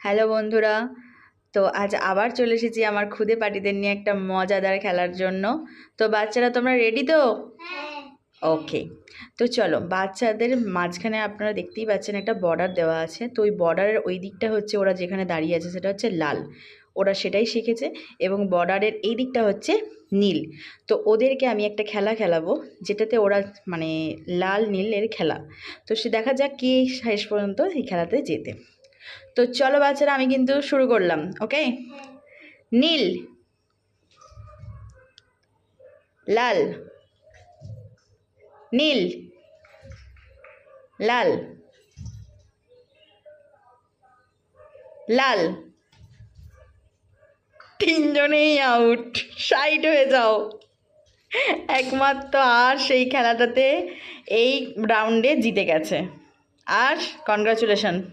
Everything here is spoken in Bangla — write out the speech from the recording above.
হ্যালো বন্ধুরা, তো আজ আবার চলে এসেছি আমার খুদে পার্টিদের নিয়ে একটা মজাদার খেলার জন্য। তো বাচ্চারা তোমরা রেডি তো? ওকে, তো চলো বাচ্চাদের মাঝখানে আপনারা দেখতেই পাচ্ছেন একটা বর্ডার দেওয়া আছে। তো ওই বর্ডারের ওই দিকটা হচ্ছে ওরা যেখানে দাঁড়িয়ে আছে সেটা হচ্ছে লাল, ওরা সেটাই শিখেছে। এবং বর্ডারের এই দিকটা হচ্ছে নীল। তো ওদেরকে আমি একটা খেলা খেলাবো যেটাতে ওরা মানে লাল নীলের খেলা। তো সে দেখা যাক কে শেষ পর্যন্ত এই খেলাতে জেতে। তো চলো বাচ্চারা, আমি কিন্তু শুরু করলাম। ওকে, নীল, লাল, নীল, লাল, লাল। তিনজনেই আউট, সাইড হয়ে যাও। একমাত্র আর সেই খেলাটাতে এই রাউন্ডে জিতে গেছে। আর কনগ্রাচুলেশন।